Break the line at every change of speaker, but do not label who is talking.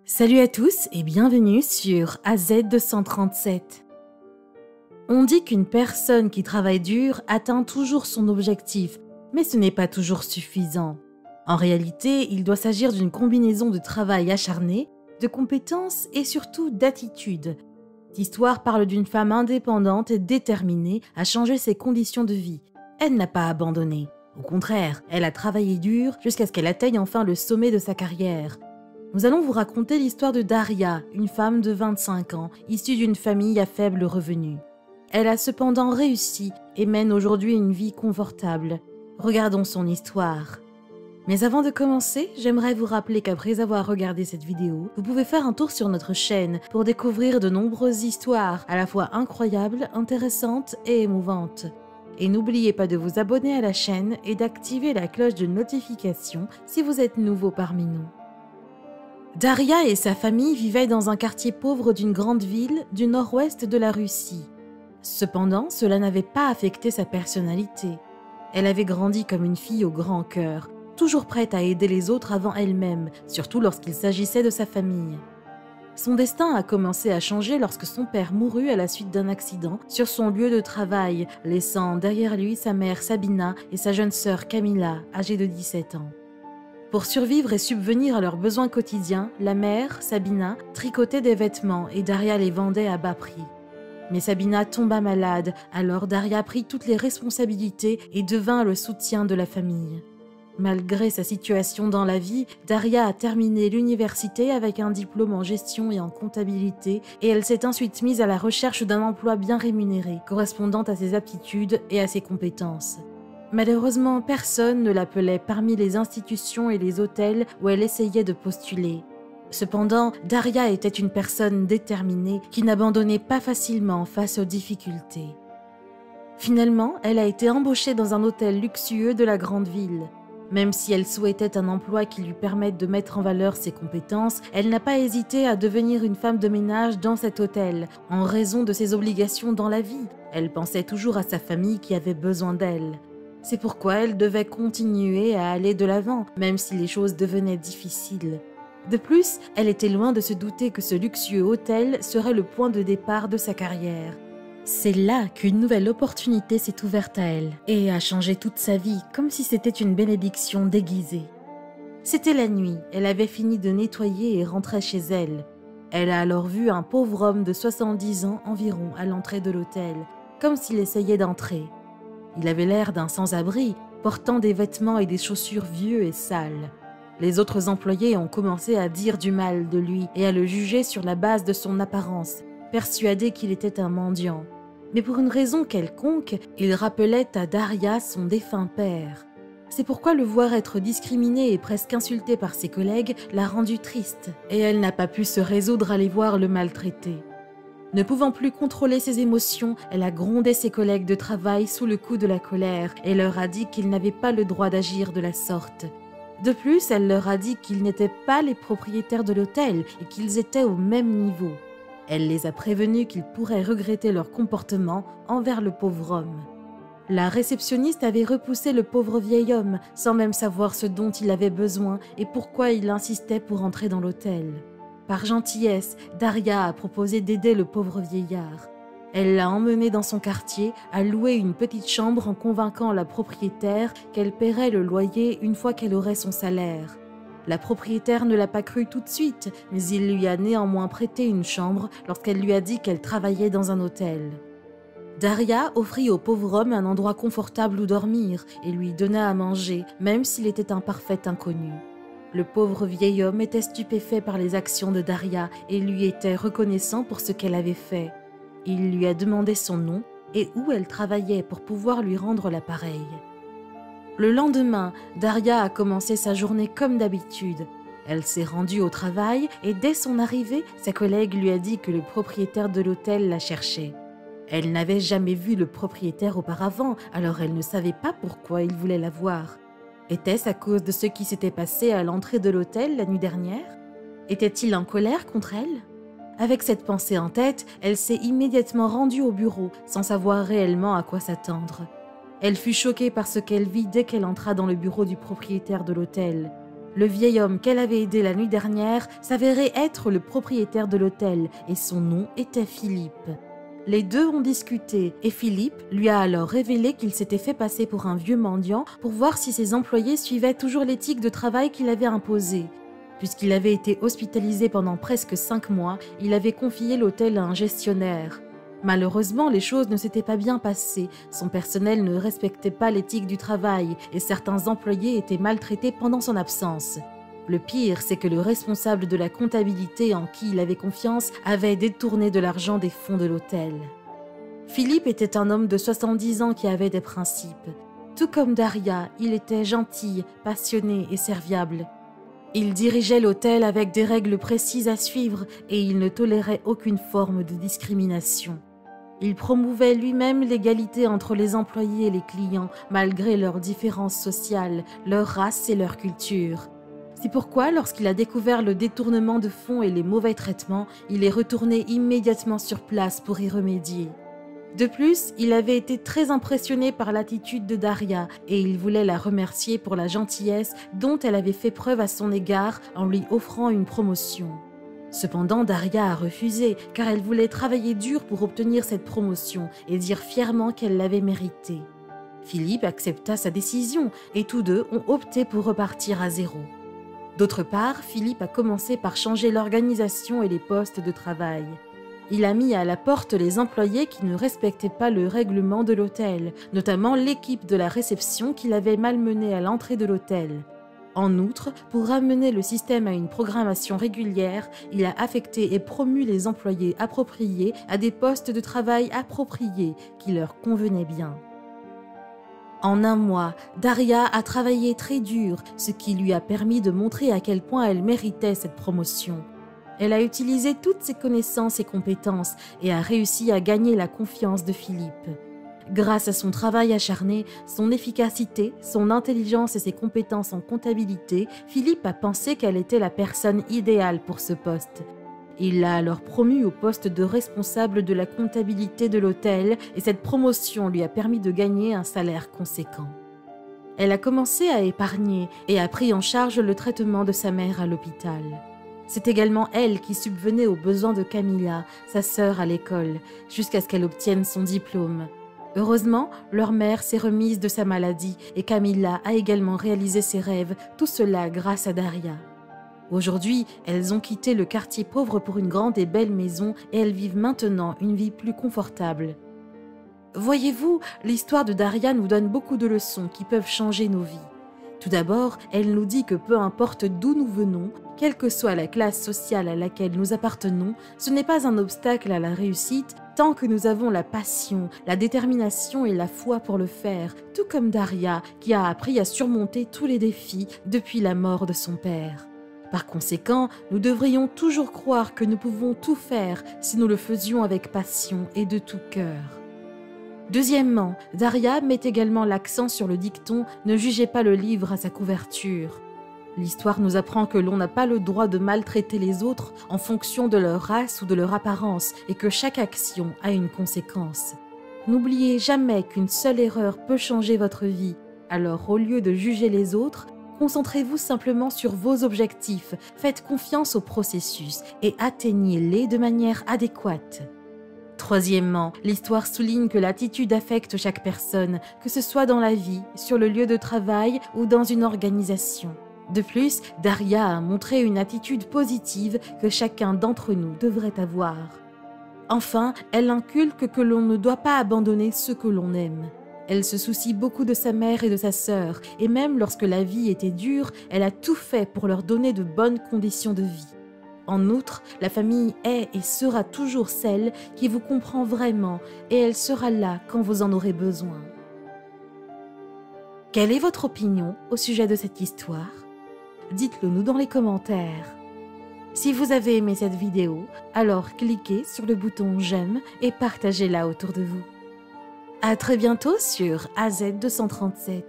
Salut à tous et bienvenue sur AZ237. On dit qu'une personne qui travaille dur atteint toujours son objectif, mais ce n'est pas toujours suffisant. En réalité, il doit s'agir d'une combinaison de travail acharné, de compétences et surtout d'attitude. Cette histoire parle d'une femme indépendante et déterminée à changer ses conditions de vie. Elle n'a pas abandonné. Au contraire, elle a travaillé dur jusqu'à ce qu'elle atteigne enfin le sommet de sa carrière. Nous allons vous raconter l'histoire de Daria, une femme de 25 ans, issue d'une famille à faible revenu. Elle a cependant réussi et mène aujourd'hui une vie confortable. Regardons son histoire. Mais avant de commencer, j'aimerais vous rappeler qu'après avoir regardé cette vidéo, vous pouvez faire un tour sur notre chaîne pour découvrir de nombreuses histoires à la fois incroyables, intéressantes et émouvantes. Et n'oubliez pas de vous abonner à la chaîne et d'activer la cloche de notification si vous êtes nouveau parmi nous. Daria et sa famille vivaient dans un quartier pauvre d'une grande ville du nord-ouest de la Russie. Cependant, cela n'avait pas affecté sa personnalité. Elle avait grandi comme une fille au grand cœur, toujours prête à aider les autres avant elle-même, surtout lorsqu'il s'agissait de sa famille. Son destin a commencé à changer lorsque son père mourut à la suite d'un accident sur son lieu de travail, laissant derrière lui sa mère Sabina et sa jeune sœur Kamila, âgée de 17 ans. Pour survivre et subvenir à leurs besoins quotidiens, la mère, Sabina, tricotait des vêtements et Daria les vendait à bas prix. Mais Sabina tomba malade, alors Daria prit toutes les responsabilités et devint le soutien de la famille. Malgré sa situation dans la vie, Daria a terminé l'université avec un diplôme en gestion et en comptabilité et elle s'est ensuite mise à la recherche d'un emploi bien rémunéré, correspondant à ses aptitudes et à ses compétences. Malheureusement, personne ne l'appelait parmi les institutions et les hôtels où elle essayait de postuler. Cependant, Daria était une personne déterminée qui n'abandonnait pas facilement face aux difficultés. Finalement, elle a été embauchée dans un hôtel luxueux de la grande ville. Même si elle souhaitait un emploi qui lui permette de mettre en valeur ses compétences, elle n'a pas hésité à devenir une femme de ménage dans cet hôtel, en raison de ses obligations dans la vie. Elle pensait toujours à sa famille qui avait besoin d'elle. C'est pourquoi elle devait continuer à aller de l'avant, même si les choses devenaient difficiles. De plus, elle était loin de se douter que ce luxueux hôtel serait le point de départ de sa carrière. C'est là qu'une nouvelle opportunité s'est ouverte à elle et a changé toute sa vie, comme si c'était une bénédiction déguisée. C'était la nuit, elle avait fini de nettoyer et rentrait chez elle. Elle a alors vu un pauvre homme de 70 ans environ à l'entrée de l'hôtel, comme s'il essayait d'entrer. Il avait l'air d'un sans-abri, portant des vêtements et des chaussures vieux et sales. Les autres employés ont commencé à dire du mal de lui et à le juger sur la base de son apparence, persuadés qu'il était un mendiant. Mais pour une raison quelconque, il rappelait à Daria son défunt père. C'est pourquoi le voir être discriminé et presque insulté par ses collègues l'a rendue triste, et elle n'a pas pu se résoudre à les voir le maltraiter. Ne pouvant plus contrôler ses émotions, elle a grondé ses collègues de travail sous le coup de la colère et leur a dit qu'ils n'avaient pas le droit d'agir de la sorte. De plus, elle leur a dit qu'ils n'étaient pas les propriétaires de l'hôtel et qu'ils étaient au même niveau. Elle les a prévenus qu'ils pourraient regretter leur comportement envers le pauvre homme. La réceptionniste avait repoussé le pauvre vieil homme sans même savoir ce dont il avait besoin et pourquoi il insistait pour entrer dans l'hôtel. Par gentillesse, Daria a proposé d'aider le pauvre vieillard. Elle l'a emmené dans son quartier, a loué une petite chambre en convainquant la propriétaire qu'elle paierait le loyer une fois qu'elle aurait son salaire. La propriétaire ne l'a pas cru tout de suite, mais il lui a néanmoins prêté une chambre lorsqu'elle lui a dit qu'elle travaillait dans un hôtel. Daria offrit au pauvre homme un endroit confortable où dormir et lui donna à manger, même s'il était un parfait inconnu. Le pauvre vieil homme était stupéfait par les actions de Daria et lui était reconnaissant pour ce qu'elle avait fait. Il lui a demandé son nom et où elle travaillait pour pouvoir lui rendre l'appareil. Le lendemain, Daria a commencé sa journée comme d'habitude. Elle s'est rendue au travail et dès son arrivée, sa collègue lui a dit que le propriétaire de l'hôtel la cherchait. Elle n'avait jamais vu le propriétaire auparavant, alors elle ne savait pas pourquoi il voulait la voir. Était-ce à cause de ce qui s'était passé à l'entrée de l'hôtel la nuit dernière? Était-il en colère contre elle? Avec cette pensée en tête, elle s'est immédiatement rendue au bureau, sans savoir réellement à quoi s'attendre. Elle fut choquée par ce qu'elle vit dès qu'elle entra dans le bureau du propriétaire de l'hôtel. Le vieil homme qu'elle avait aidé la nuit dernière s'avérait être le propriétaire de l'hôtel et son nom était Philippe. Les deux ont discuté et Philippe lui a alors révélé qu'il s'était fait passer pour un vieux mendiant pour voir si ses employés suivaient toujours l'éthique de travail qu'il avait imposée. Puisqu'il avait été hospitalisé pendant presque 5 mois, il avait confié l'hôtel à un gestionnaire. Malheureusement, les choses ne s'étaient pas bien passées, son personnel ne respectait pas l'éthique du travail et certains employés étaient maltraités pendant son absence. Le pire, c'est que le responsable de la comptabilité en qui il avait confiance avait détourné de l'argent des fonds de l'hôtel. Philippe était un homme de 70 ans qui avait des principes. Tout comme Daria, il était gentil, passionné et serviable. Il dirigeait l'hôtel avec des règles précises à suivre et il ne tolérait aucune forme de discrimination. Il promouvait lui-même l'égalité entre les employés et les clients malgré leurs différences sociales, leur race et leur culture. C'est pourquoi, lorsqu'il a découvert le détournement de fonds et les mauvais traitements, il est retourné immédiatement sur place pour y remédier. De plus, il avait été très impressionné par l'attitude de Daria et il voulait la remercier pour la gentillesse dont elle avait fait preuve à son égard en lui offrant une promotion. Cependant, Daria a refusé car elle voulait travailler dur pour obtenir cette promotion et dire fièrement qu'elle l'avait méritée. Philippe accepta sa décision et tous deux ont opté pour repartir à zéro. D'autre part, Philippe a commencé par changer l'organisation et les postes de travail. Il a mis à la porte les employés qui ne respectaient pas le règlement de l'hôtel, notamment l'équipe de la réception qu'il avait malmenée à l'entrée de l'hôtel. En outre, pour ramener le système à une programmation régulière, il a affecté et promu les employés appropriés à des postes de travail appropriés qui leur convenaient bien. En un mois, Daria a travaillé très dur, ce qui lui a permis de montrer à quel point elle méritait cette promotion. Elle a utilisé toutes ses connaissances et compétences et a réussi à gagner la confiance de Philippe. Grâce à son travail acharné, son efficacité, son intelligence et ses compétences en comptabilité, Philippe a pensé qu'elle était la personne idéale pour ce poste. Il l'a alors promue au poste de responsable de la comptabilité de l'hôtel et cette promotion lui a permis de gagner un salaire conséquent. Elle a commencé à épargner et a pris en charge le traitement de sa mère à l'hôpital. C'est également elle qui subvenait aux besoins de Camilla, sa sœur à l'école, jusqu'à ce qu'elle obtienne son diplôme. Heureusement, leur mère s'est remise de sa maladie et Camilla a également réalisé ses rêves, tout cela grâce à Daria. Aujourd'hui, elles ont quitté le quartier pauvre pour une grande et belle maison et elles vivent maintenant une vie plus confortable. Voyez-vous, l'histoire de Daria nous donne beaucoup de leçons qui peuvent changer nos vies. Tout d'abord, elle nous dit que peu importe d'où nous venons, quelle que soit la classe sociale à laquelle nous appartenons, ce n'est pas un obstacle à la réussite tant que nous avons la passion, la détermination et la foi pour le faire, tout comme Daria qui a appris à surmonter tous les défis depuis la mort de son père. Par conséquent, nous devrions toujours croire que nous pouvons tout faire si nous le faisions avec passion et de tout cœur. Deuxièmement, Daria met également l'accent sur le dicton « Ne jugez pas le livre à sa couverture ». L'histoire nous apprend que l'on n'a pas le droit de maltraiter les autres en fonction de leur race ou de leur apparence et que chaque action a une conséquence. N'oubliez jamais qu'une seule erreur peut changer votre vie, alors au lieu de juger les autres, concentrez-vous simplement sur vos objectifs, faites confiance au processus et atteignez-les de manière adéquate. Troisièmement, l'histoire souligne que l'attitude affecte chaque personne, que ce soit dans la vie, sur le lieu de travail ou dans une organisation. De plus, Daria a montré une attitude positive que chacun d'entre nous devrait avoir. Enfin, elle inculque que l'on ne doit pas abandonner ceux que l'on aime. Elle se soucie beaucoup de sa mère et de sa sœur, et même lorsque la vie était dure, elle a tout fait pour leur donner de bonnes conditions de vie. En outre, la famille est et sera toujours celle qui vous comprend vraiment, et elle sera là quand vous en aurez besoin. Quelle est votre opinion au sujet de cette histoire? Dites-le nous dans les commentaires. Si vous avez aimé cette vidéo, alors cliquez sur le bouton j'aime et partagez-la autour de vous. À très bientôt sur AZ237.